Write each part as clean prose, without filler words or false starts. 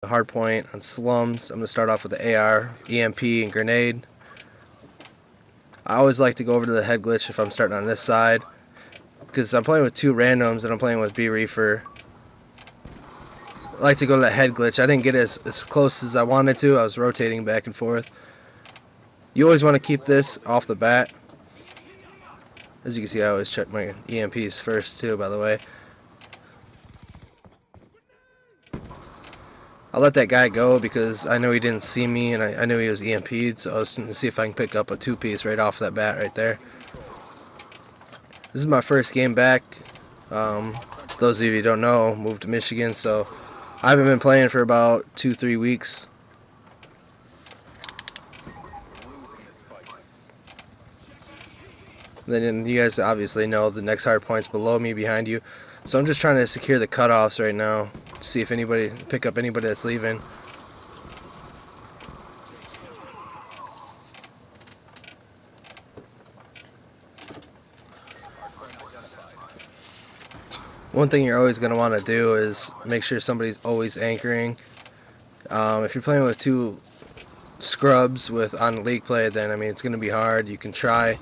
Hardpoint on slums. I'm going to start off with the AR, EMP, and grenade. I always like to go over to the head glitch if I'm starting on this side, because I'm playing with two randoms and I'm playing with B Reefer. I like to go to that head glitch. I didn't get as close as I wanted to. I was rotating back and forth. You always want to keep this off the bat. As you can see, I always check my EMPs first too, by the way. I let that guy go because I know he didn't see me, and I knew he was EMP'd, so I was going to see if I can pick up a two-piece right off that bat right there. This is my first game back. Those of you who don't know, moved to Michigan, so I haven't been playing for about 2-3 weeks. Then you guys obviously know the next hard point's below me, behind you. So I'm just trying to secure the cutoffs right now to see if anybody pick up anybody that's leaving. One thing you're always going to want to do is make sure somebody's always anchoring. If you're playing with two scrubs on league play, then I mean it's going to be hard. You can try.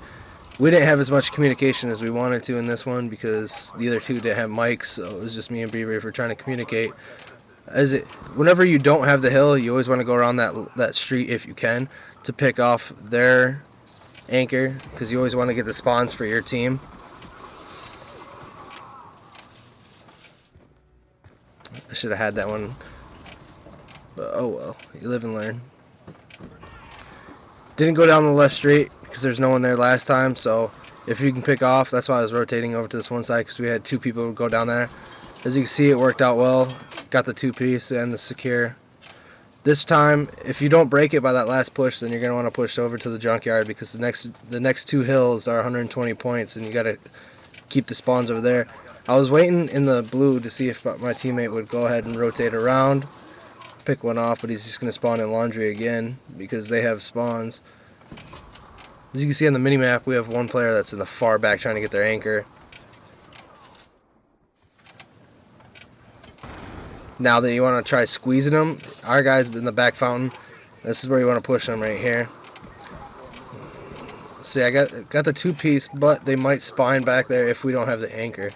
We didn't have as much communication as we wanted to in this one because the other two didn't have mics, so it was just me and B Reefer trying to communicate. Whenever you don't have the hill, you always want to go around that street if you can to pick off their anchor, because you always want to get the spawns for your team. I should have had that one, but oh well, you live and learn. Didn't go down the left street because there's no one there last time, so if you can pick off, that's why I was rotating over to this one side, because we had two people go down there. As you can see, it worked out well. Got the two-piece and the secure. This time, if you don't break it by that last push, then you're going to want to push over to the junkyard, because the next two hills are 120 points, and you got to keep the spawns over there. I was waiting in the blue to see if my teammate would go ahead and rotate around, pick one off, but he's just going to spawn in laundry again because they have spawns. As you can see on the minimap, we have one player that's in the far back trying to get their anchor. Now that you want to try squeezing them, our guy's in the back fountain. This is where you want to push them right here. See, I got the two-piece, but they might spawn back there if we don't have the anchor.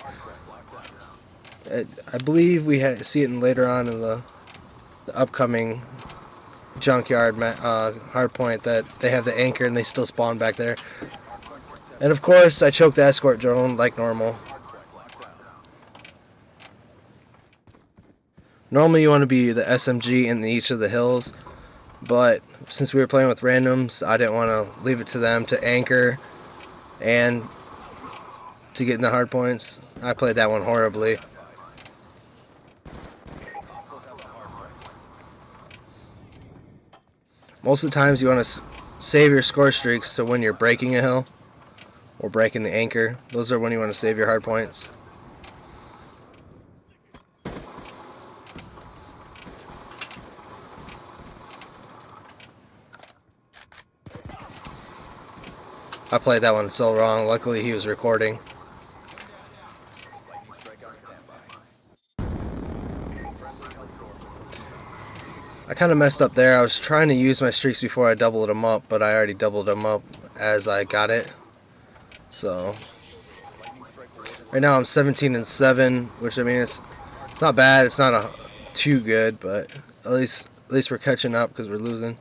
I believe we see it later on in the upcoming junkyard hardpoint that they have the anchor and they still spawn back there. And of course, I choked the escort drone like normal. Normally you want to be the SMG in each of the hills, but since we were playing with randoms, I didn't want to leave it to them to anchor and to get in the hard points. I played that one horribly. Most of the times you want to save your score streaks to when you're breaking a hill or breaking the anchor. Those are when you want to save your hard points. I played that one so wrong. Luckily he was recording. I kind of messed up there. I was trying to use my streaks before I doubled them up, but I already doubled them up as I got it. So right now I'm 17-7, which I mean it's not bad. It's not too good, but at least we're catching up because we're losing.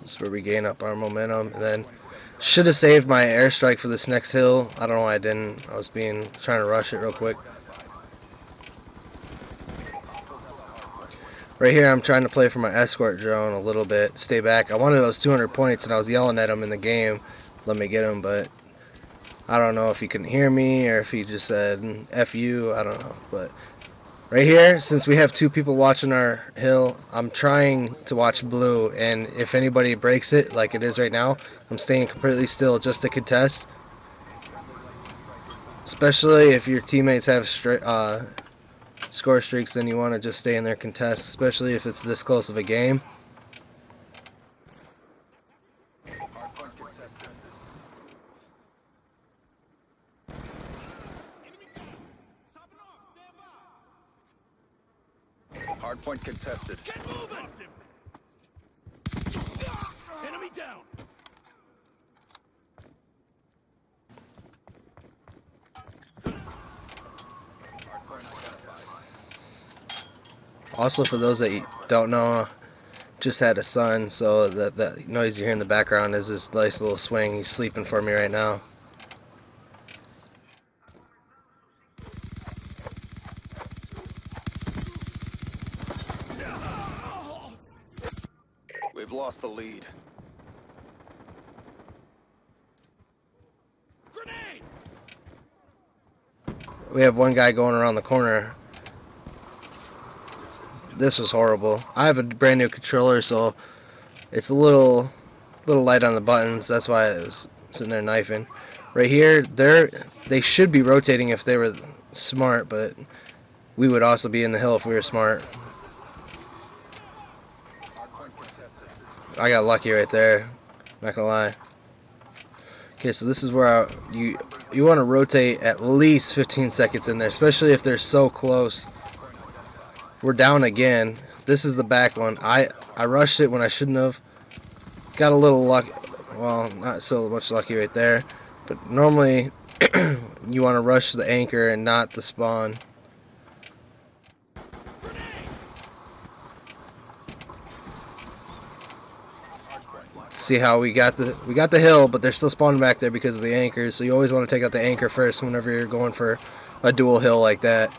This is where we gain up our momentum, and then should have saved my airstrike for this next hill. I don't know why I didn't. I was trying to rush it real quick. Right here, I'm trying to play for my escort drone a little bit, stay back. I wanted those 200 points, and I was yelling at him in the game, let me get him, but I don't know if he couldn't hear me or if he just said F you, I don't know. But right here, since we have two people watching our hill, I'm trying to watch blue, and if anybody breaks it, like it is right now, I'm staying completely still just to contest. Especially if your teammates have score streaks, then you want to just stay in there contest, especially if it's this close of a game. Hardpoint contested. Get moving! Enemy down! Also, for those that don't know, just had a son, so that noise you hear in the background is his nice little swing. He's sleeping for me right now. We've lost the lead. Grenade! We have one guy going around the corner. This was horrible. I have a brand new controller, so it's a little light on the buttons. That's why I was sitting there knifing. Right here, they should be rotating if they were smart, but we would also be in the hill if we were smart. I got lucky right there, not gonna lie. Okay, so this is where you want to rotate at least 15 seconds in there, especially if they're so close. We're down again. This is the back one. I rushed it when I shouldn't have. Got a little lucky. Well, not so much lucky right there. But normally, you want to rush the anchor and not the spawn. See how we got the hill, but they're still spawning back there because of the anchors. So you always want to take out the anchor first whenever you're going for a dual hill like that.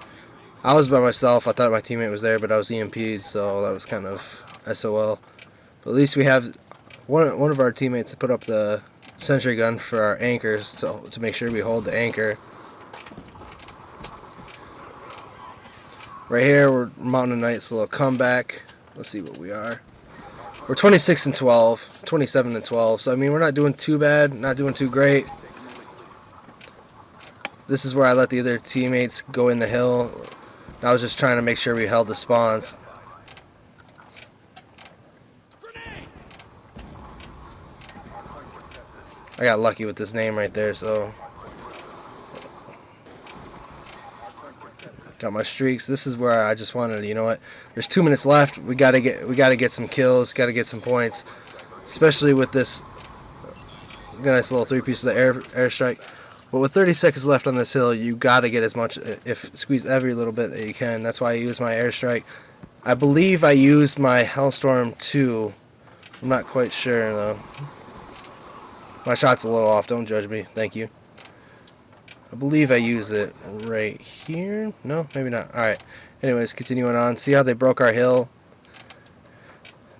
I was by myself. I thought my teammate was there, but I was EMP'd, so that was kind of SOL. But at least we have one of our teammates to put up the sentry gun for our anchors to make sure we hold the anchor. Right here, we're mounting a nice little comeback. Let's see what we are. We're 26 and 12, 27 and 12. So I mean, we're not doing too bad, not doing too great. This is where I let the other teammates go in the hill. I was just trying to make sure we held the spawns. I got lucky with this name right there, so got my streaks. This is where I just wanted, you know what? There's 2 minutes left. We gotta get some kills, gotta get some points, especially with this nice little 3-piece of the airstrike. But with 30 seconds left on this hill, you gotta get as much, squeeze every little bit that you can. That's why I use my airstrike. I believe I used my Hellstorm 2. I'm not quite sure though. My shot's a little off. Don't judge me. Thank you. I believe I used it right here. No, maybe not. All right. Anyways, continuing on. See how they broke our hill?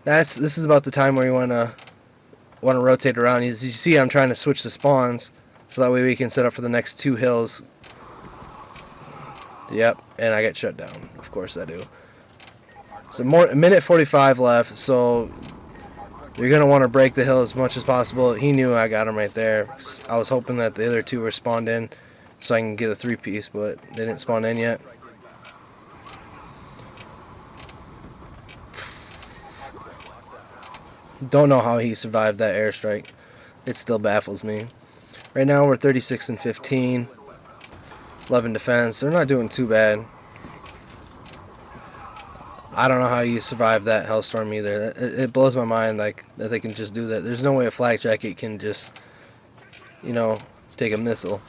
This is about the time where you wanna rotate around. As you see, I'm trying to switch the spawns. So that way we can set up for the next 2 hills. Yep, and I get shut down. Of course I do. So a minute 45 left, so you're going to want to break the hill as much as possible. He knew I got him right there. I was hoping that the other 2 were spawned in so I can get a 3-piece, but they didn't spawn in yet. Don't know how he survived that airstrike. It still baffles me. Right now we're 36 and 15, 11 defense. They're not doing too bad. I don't know how you survive that Hellstorm either. It blows my mind like that they can just do that. There's no way a flak jacket can just, you know, take a missile.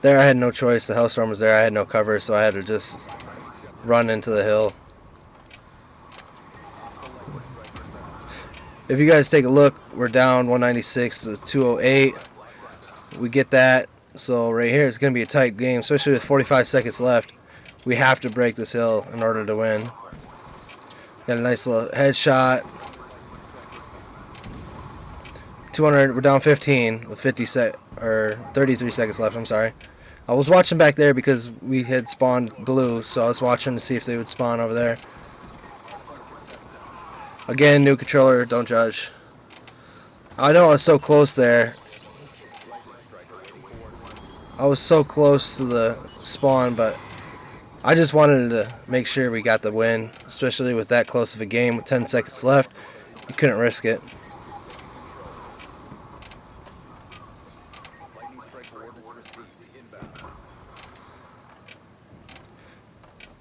There I had no choice. The Hellstorm was there. I had no cover, so I had to just run into the hill. If you guys take a look, we're down 196 to 208. We get that. So right here, it's going to be a tight game, especially with 45 seconds left. We have to break this hill in order to win. Got a nice little headshot. 200. We're down 15 with 33 seconds left. I'm sorry. I was watching back there because we had spawned blue, so I was watching to see if they would spawn over there. Again, new controller, don't judge. I know I was so close there. I was so close to the spawn, but I just wanted to make sure we got the win, especially with that close of a game with 10 seconds left. You couldn't risk it.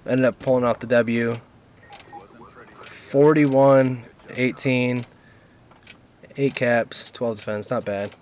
Ended up pulling out the W. 41-18. 8 caps, 12 defense. Not bad.